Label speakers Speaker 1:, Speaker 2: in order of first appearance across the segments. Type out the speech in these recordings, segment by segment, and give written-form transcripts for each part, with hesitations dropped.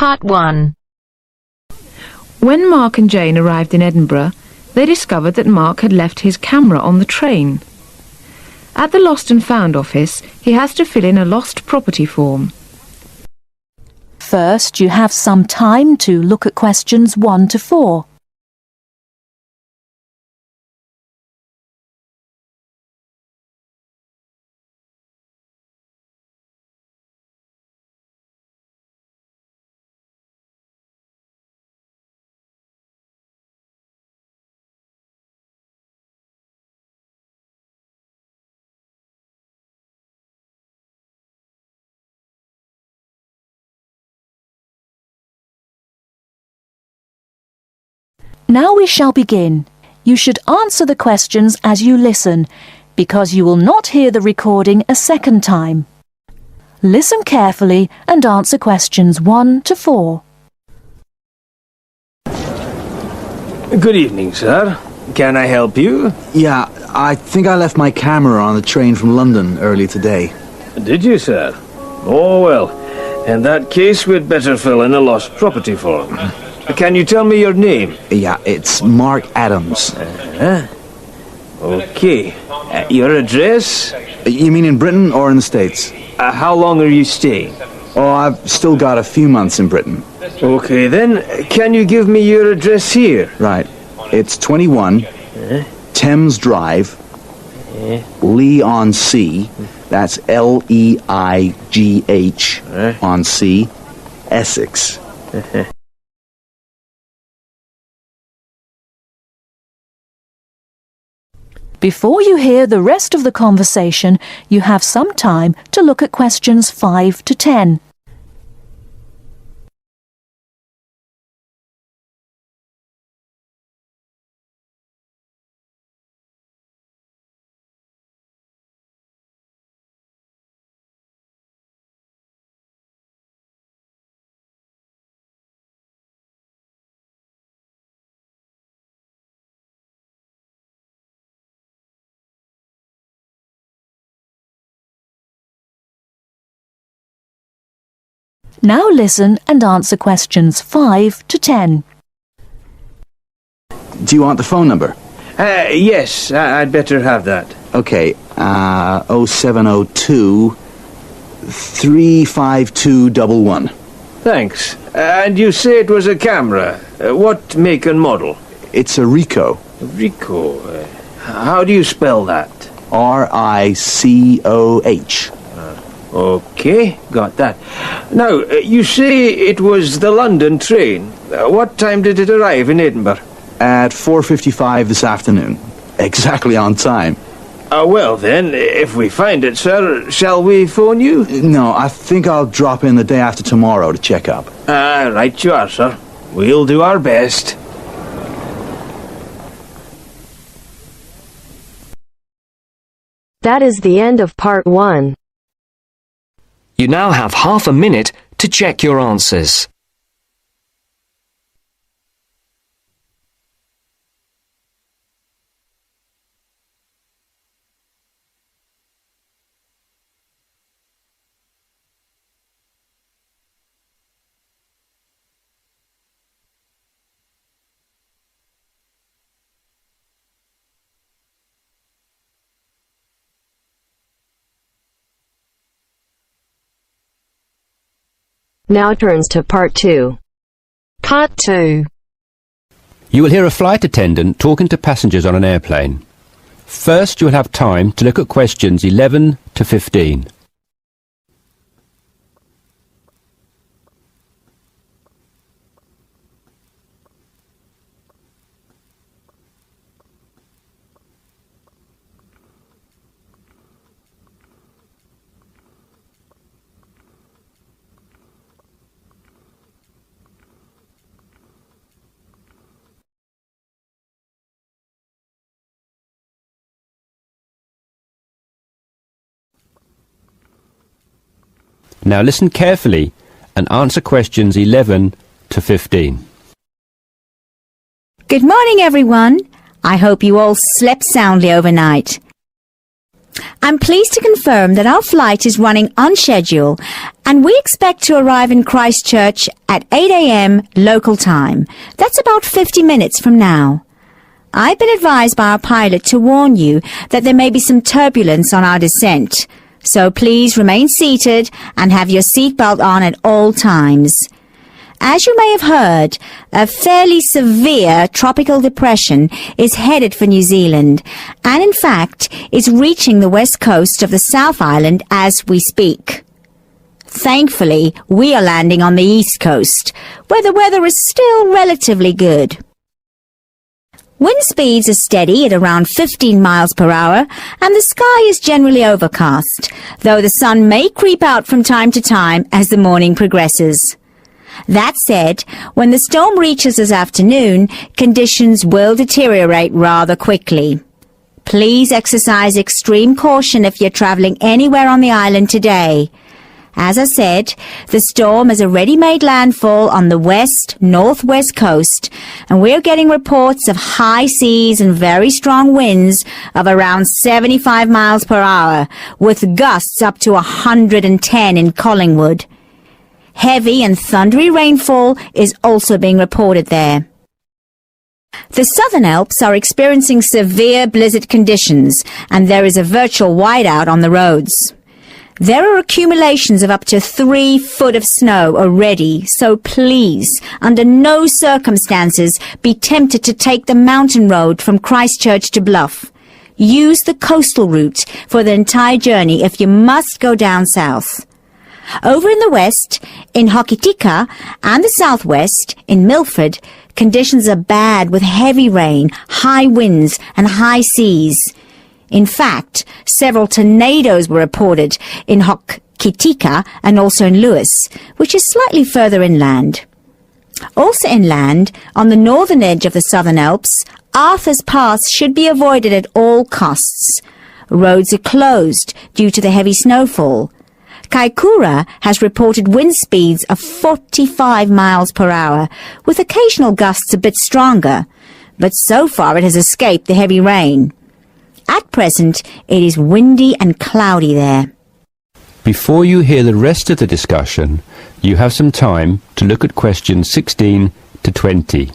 Speaker 1: Part 1.
Speaker 2: When Mark and Jane arrived in Edinburgh, they discovered that Mark had left his camera on the train. At the Lost and Found office, he has to fill in a lost property form.
Speaker 3: First, you have some time to look at questions 1 to 4. Now we shall begin. You should answer the questions as you listen, because you will not hear the recording a second time. Listen carefully and answer questions 1 to 4.
Speaker 4: Good evening, sir. Can I help you?
Speaker 5: Yeah, I think I left my camera on the train from London early today.
Speaker 4: Did you, sir? Oh, well. In that case, we'd better fill in a lost property form. Can you tell me your name?
Speaker 5: Yeah, it's Mark Adams.
Speaker 4: Okay. Your address?
Speaker 5: You mean in Britain or in the States?
Speaker 4: How long are you staying?
Speaker 5: Oh, I've still got a few months in Britain.
Speaker 4: Okay, then. Can you give me your address here?
Speaker 5: Right. It's 21 Thames Drive, Leigh-on-Sea. That's Leigh on Sea, Essex.
Speaker 3: Before you hear the rest of the conversation, you have some time to look at questions 5 to 10. Now listen and answer questions 5 to 10.
Speaker 5: Do you want the phone number?
Speaker 4: Yes, I'd better have that.
Speaker 5: Okay, 0702 35211.
Speaker 4: Thanks. And you say it was a camera. What make and model?
Speaker 5: It's a Ricoh.
Speaker 4: Ricoh. How do you spell that?
Speaker 5: Ricoh.
Speaker 4: Okay, got that. Now, you say it was the London train. What time did it arrive in Edinburgh?
Speaker 5: At 4:55 this afternoon. Exactly on time.
Speaker 4: Well then, if we find it, sir, shall we phone you?
Speaker 5: No, I think I'll drop in the day after tomorrow to check up.
Speaker 4: Right you are, sir. We'll do our best.
Speaker 1: That is the end of Part 1.
Speaker 6: You now have half a minute to check your answers.
Speaker 1: Now turns to Part 2. Part 2.
Speaker 7: You will hear a flight attendant talking to passengers on an airplane. First, you will have time to look at questions 11 to 15. Now listen carefully and answer questions 11 to 15.
Speaker 8: Good morning, everyone. I hope you all slept soundly overnight. I'm pleased to confirm that our flight is running on schedule and we expect to arrive in Christchurch at 8 a.m. local time. That's about 50 minutes from now. I've been advised by our pilot to warn you that there may be some turbulence on our descent, so please remain seated and have your seatbelt on at all times. As you may have heard, a fairly severe tropical depression is headed for New Zealand and in fact is reaching the west coast of the South Island as we speak. Thankfully, we are landing on the east coast, where the weather is still relatively good. Wind speeds are steady at around 15 miles per hour and the sky is generally overcast, though the sun may creep out from time to time as the morning progresses. That said, when the storm reaches this afternoon, conditions will deteriorate rather quickly. Please exercise extreme caution if you're traveling anywhere on the island today. As I said, the storm has already made landfall on the west-northwest coast, and we're getting reports of high seas and very strong winds of around 75 miles per hour, with gusts up to 110 in Collingwood. Heavy and thundery rainfall is also being reported there. The Southern Alps are experiencing severe blizzard conditions, and there is a virtual whiteout on the roads. There are accumulations of up to 3 foot of snow already, so please, under no circumstances, be tempted to take the mountain road from Christchurch to Bluff. Use the coastal route for the entire journey if you must go down south. Over in the west, in Hokitika, and the southwest, in Milford, conditions are bad with heavy rain, high winds, and high seas. In fact, several tornadoes were reported in Hokitika and also in Lewis, which is slightly further inland. Also inland, on the northern edge of the Southern Alps, Arthur's Pass should be avoided at all costs. Roads are closed due to the heavy snowfall. Kaikoura has reported wind speeds of 45 miles per hour, with occasional gusts a bit stronger, but so far it has escaped the heavy rain. At present, it is windy and cloudy there.
Speaker 7: Before you hear the rest of the discussion, you have some time to look at questions 16 to 20.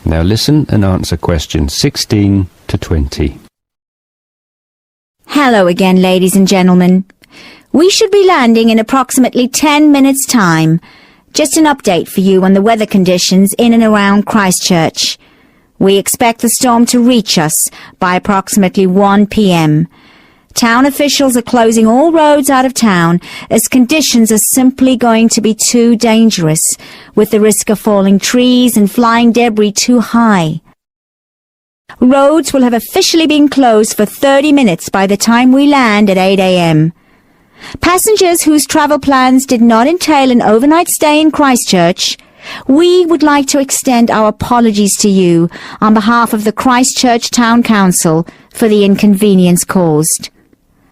Speaker 7: Now listen and answer questions 16 to 20.
Speaker 8: Hello again, ladies and gentlemen. We should be landing in approximately 10 minutes' time. Just an update for you on the weather conditions in and around Christchurch. We expect the storm to reach us by approximately 1 p.m. Town officials are closing all roads out of town as conditions are simply going to be too dangerous, with the risk of falling trees and flying debris too high. Roads will have officially been closed for 30 minutes by the time we land at 8 a.m. Passengers whose travel plans did not entail an overnight stay in Christchurch, we would like to extend our apologies to you on behalf of the Christchurch Town Council for the inconvenience caused.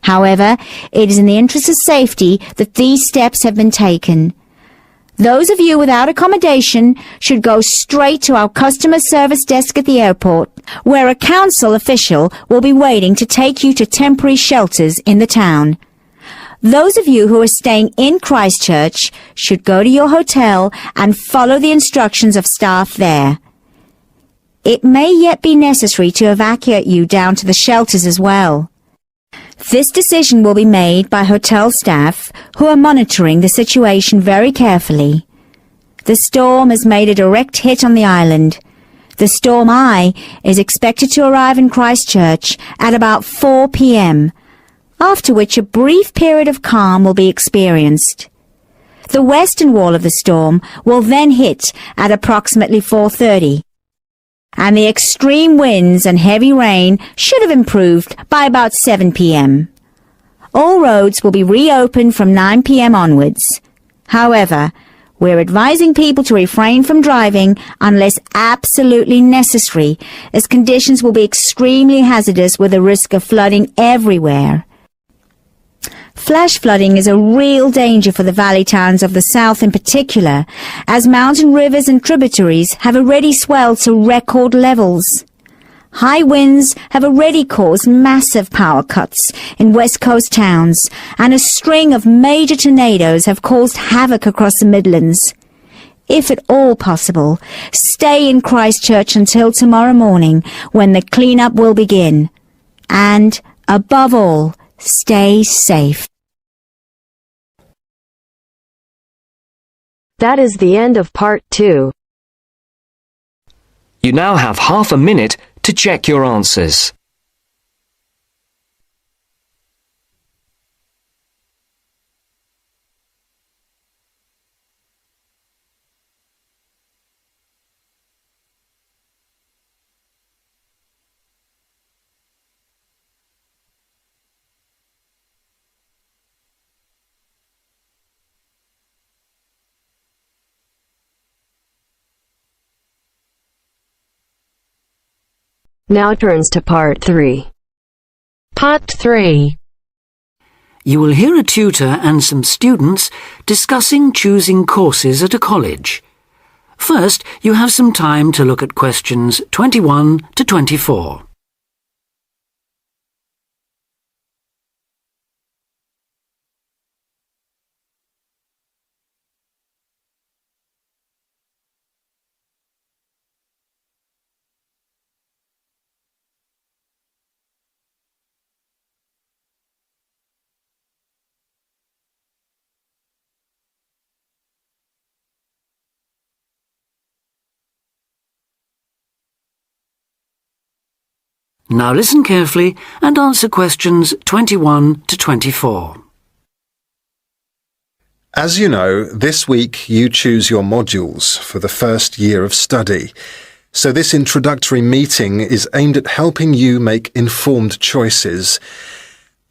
Speaker 8: However, it is in the interest of safety that these steps have been taken. Those of you without accommodation should go straight to our customer service desk at the airport, where a council official will be waiting to take you to temporary shelters in the town. Those of you who are staying in Christchurch should go to your hotel and follow the instructions of staff there. It may yet be necessary to evacuate you down to the shelters as well. This decision will be made by hotel staff who are monitoring the situation very carefully. The storm has made a direct hit on the island. The storm eye is expected to arrive in Christchurch at about 4 p.m., after which a brief period of calm will be experienced. The western wall of the storm will then hit at approximately 4:30. and the extreme winds and heavy rain should have improved by about 7 p.m. All roads will be reopened from 9 p.m. onwards. However, we're advising people to refrain from driving unless absolutely necessary, as conditions will be extremely hazardous with a risk of flooding everywhere. Flash flooding is a real danger for the valley towns of the south in particular, as mountain rivers and tributaries have already swelled to record levels. High winds have already caused massive power cuts in west coast towns, and a string of major tornadoes have caused havoc across the Midlands. If at all possible, stay in Christchurch until tomorrow morning, when the clean-up will begin. And, above all, stay safe.
Speaker 1: That is the end of part 2.
Speaker 6: You now have half a minute to check your answers.
Speaker 1: Now turns to part 3.
Speaker 2: Part 3.
Speaker 9: You will hear a tutor and some students discussing choosing courses at a college. First, you have some time to look at questions 21 to 24. Now listen carefully and answer questions 21 to 24.
Speaker 10: As you know, this week you choose your modules for the first year of study. So this introductory meeting is aimed at helping you make informed choices.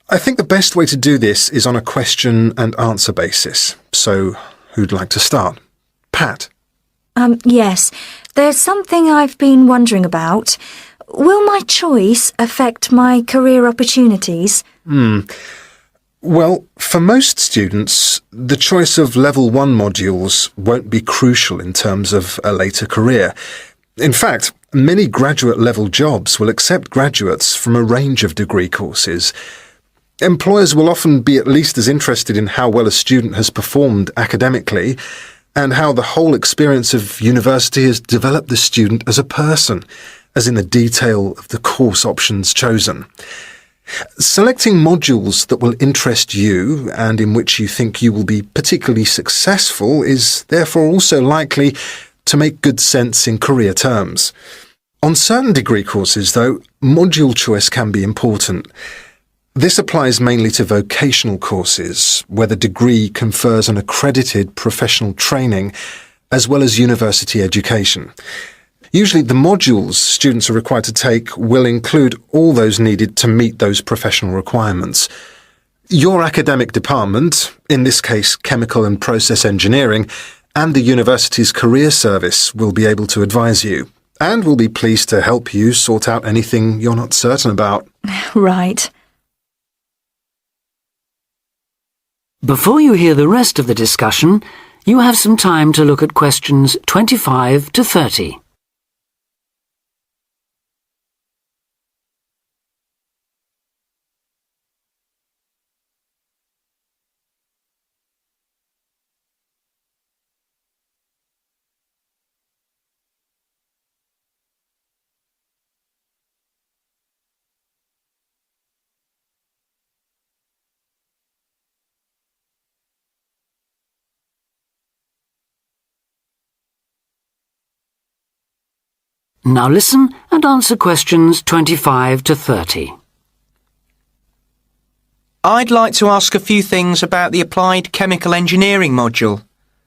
Speaker 10: I think the best way to do this is on a question and answer basis. So, who'd like to start? Pat?
Speaker 11: Yes. There's something I've been wondering about. Will my choice affect my career opportunities?
Speaker 10: Well, for most students, the choice of Level 1 modules won't be crucial in terms of a later career. In fact, many graduate-level jobs will accept graduates from a range of degree courses. Employers will often be at least as interested in how well a student has performed academically and how the whole experience of university has developed the student as a person, as in the detail of the course options chosen. Selecting modules that will interest you and in which you think you will be particularly successful is therefore also likely to make good sense in career terms. On certain degree courses, though, module choice can be important. This applies mainly to vocational courses, where the degree confers an accredited professional training, as well as university education. Usually the modules students are required to take will include all those needed to meet those professional requirements. Your academic department, in this case chemical and process engineering, and the university's career service will be able to advise you, and will be pleased to help you sort out anything you're not certain about.
Speaker 11: Right.
Speaker 9: Before you hear the rest of the discussion, you have some time to look at questions 25 to 30. Now listen and answer questions 25 to 30.
Speaker 12: I'd like to ask a few things about the Applied Chemical Engineering module.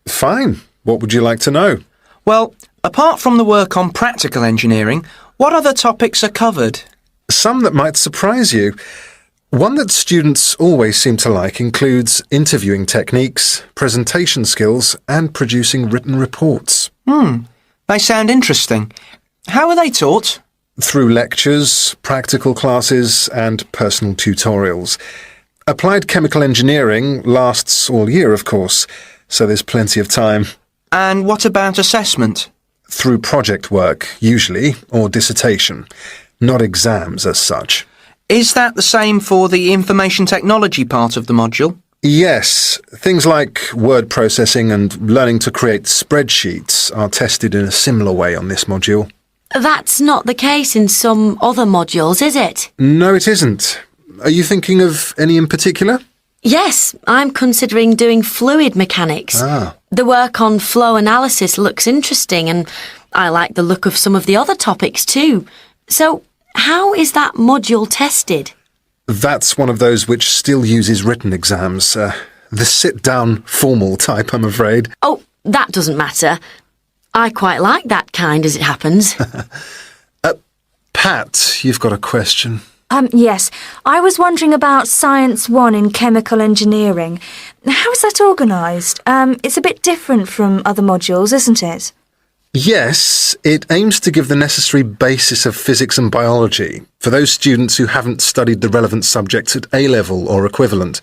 Speaker 10: Fine. What would you like to know?
Speaker 12: Well, Apart from the work on practical engineering, what other topics are covered?
Speaker 10: Some that might surprise you. One that students always seem to like includes interviewing techniques, presentation skills, and producing written reports.
Speaker 12: They sound interesting. How are they taught?
Speaker 10: Through lectures, practical classes, and personal tutorials. Applied chemical engineering lasts all year, of course, so there's plenty of time.
Speaker 12: And what about assessment?
Speaker 10: Through project work, usually, or dissertation. Not exams as such.
Speaker 12: Is that the same for the information technology part of the module?
Speaker 10: Yes. Things like word processing and learning to create spreadsheets are tested in a similar way on this module.
Speaker 13: That's not the case in some other modules, is it?
Speaker 10: No, it isn't. Are you thinking of any in particular?
Speaker 13: Yes, I'm considering doing fluid mechanics. The work on flow analysis looks interesting, and I like the look of some of the other topics too. So, how is that module tested?
Speaker 10: That's one of those which still uses written exams. The sit-down, formal type, I'm afraid.
Speaker 13: Oh, that doesn't matter. I quite like that kind, as it happens.
Speaker 10: Pat, you've got a question.
Speaker 11: Yes. I was wondering about Science 1 in chemical engineering. How is that organised? It's a bit different from other modules, isn't it?
Speaker 10: Yes, it aims to give the necessary basis of physics and biology for those students who haven't studied the relevant subjects at A-level or equivalent.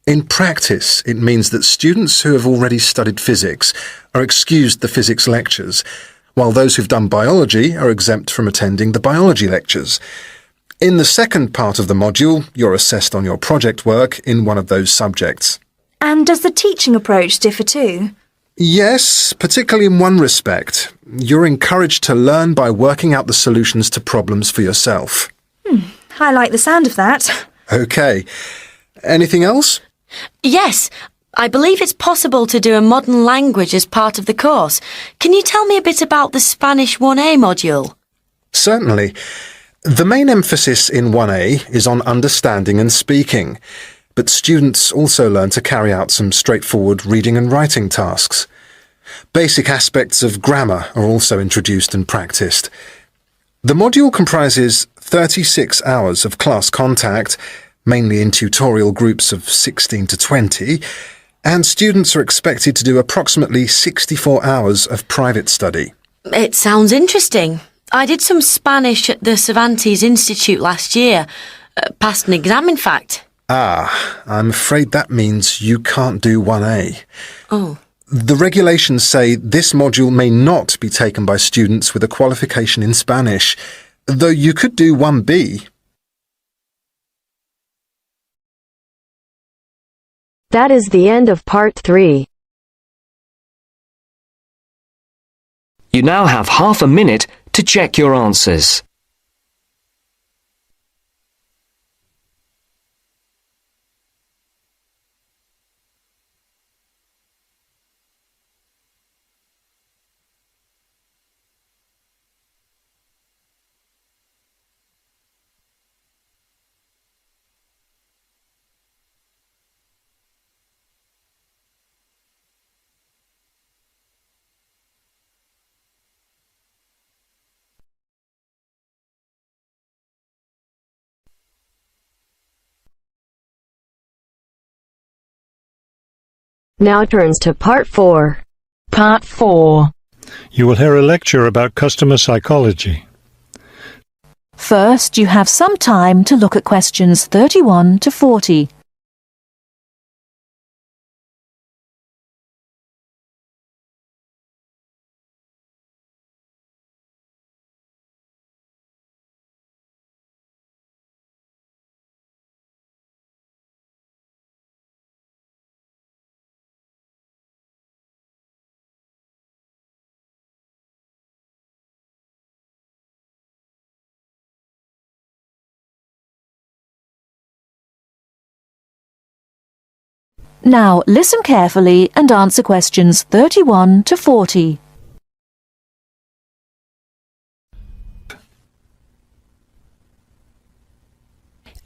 Speaker 10: In practice, it means that students who have already studied physics are excused the physics lectures, while those who've done biology are exempt from attending the biology lectures. In the second part of the module, you're assessed on your project work in one of those subjects.
Speaker 11: And does the teaching approach differ too?
Speaker 10: Yes, particularly in one respect. You're encouraged to learn by working out the solutions to problems for yourself.
Speaker 11: I like the sound of that.
Speaker 10: OK. Anything else?
Speaker 13: Yes, I believe it's possible to do a modern language as part of the course. Can you tell me a bit about the Spanish 1A module?
Speaker 10: Certainly. The main emphasis in 1A is on understanding and speaking, but students also learn to carry out some straightforward reading and writing tasks. Basic aspects of grammar are also introduced and practiced. The module comprises 36 hours of class contact, mainly in tutorial groups of 16 to 20, and students are expected to do approximately 64 hours of private study.
Speaker 13: It sounds interesting. I did some Spanish at the Cervantes Institute last year. Passed an exam, in fact.
Speaker 10: I'm afraid that means you can't do 1A.
Speaker 13: Oh.
Speaker 10: The regulations say this module may not be taken by students with a qualification in Spanish, though you could do 1B.
Speaker 1: That is the end of part 3.
Speaker 6: You now have half a minute to check your answers.
Speaker 1: Now turns to part 4.
Speaker 3: Part 4.
Speaker 14: You will hear a lecture about customer psychology.
Speaker 3: First, you have some time to look at questions 31 to 40. Now, listen carefully and answer questions 31 to 40.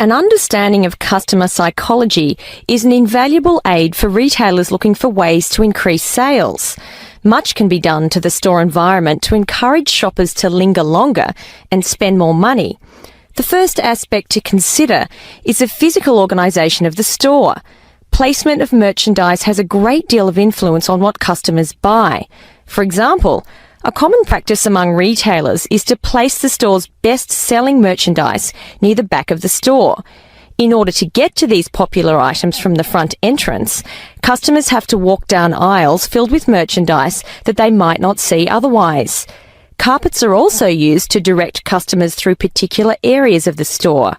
Speaker 15: An understanding of customer psychology is an invaluable aid for retailers looking for ways to increase sales. Much can be done to the store environment to encourage shoppers to linger longer and spend more money. The first aspect to consider is the physical organisation of the store. Placement of merchandise has a great deal of influence on what customers buy. For example, a common practice among retailers is to place the store's best-selling merchandise near the back of the store. In order to get to these popular items from the front entrance, customers have to walk down aisles filled with merchandise that they might not see otherwise. Carpets are also used to direct customers through particular areas of the store.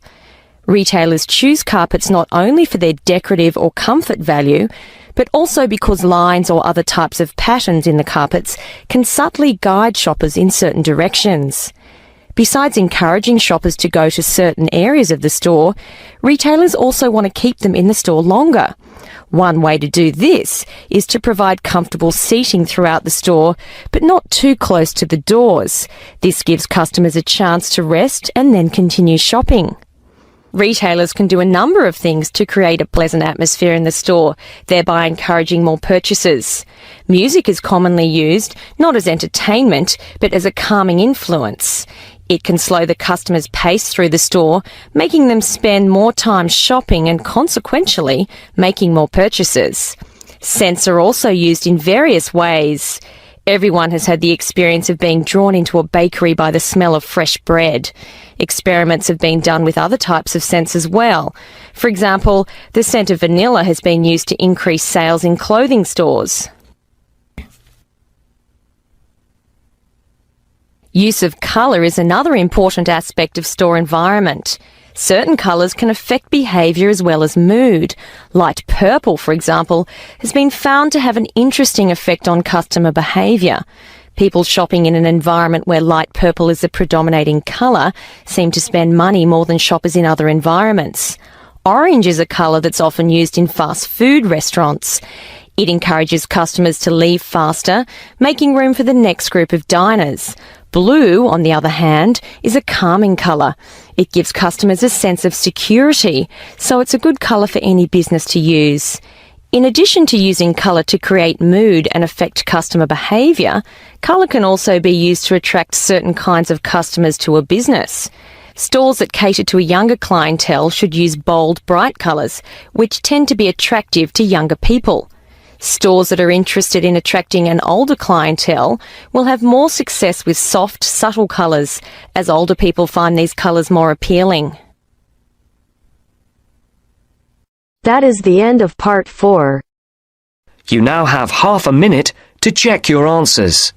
Speaker 15: Retailers choose carpets not only for their decorative or comfort value, but also because lines or other types of patterns in the carpets can subtly guide shoppers in certain directions. Besides encouraging shoppers to go to certain areas of the store, retailers also want to keep them in the store longer. One way to do this is to provide comfortable seating throughout the store, but not too close to the doors. This gives customers a chance to rest and then continue shopping. Retailers can do a number of things to create a pleasant atmosphere in the store, thereby encouraging more purchases. Music is commonly used, not as entertainment, but as a calming influence. It can slow the customer's pace through the store, making them spend more time shopping and consequentially making more purchases. Scents are also used in various ways. Everyone has had the experience of being drawn into a bakery by the smell of fresh bread. Experiments have been done with other types of scents as well. For example, the scent of vanilla has been used to increase sales in clothing stores. Use of colour is another important aspect of store environment. Certain colours can affect behaviour as well as mood. Light purple, for example, has been found to have an interesting effect on customer behaviour. People shopping in an environment where light purple is the predominating colour seem to spend money more than shoppers in other environments. Orange is a colour that's often used in fast food restaurants. It encourages customers to leave faster, making room for the next group of diners. Blue, on the other hand, is a calming colour. It gives customers a sense of security, so it's a good colour for any business to use. In addition to using colour to create mood and affect customer behaviour, colour can also be used to attract certain kinds of customers to a business. Stores that cater to a younger clientele should use bold, bright colours, which tend to be attractive to younger people. Stores that are interested in attracting an older clientele will have more success with soft, subtle colours, as older people find these colours more appealing.
Speaker 1: That is the end of part 4.
Speaker 6: You now have half a minute to check your answers.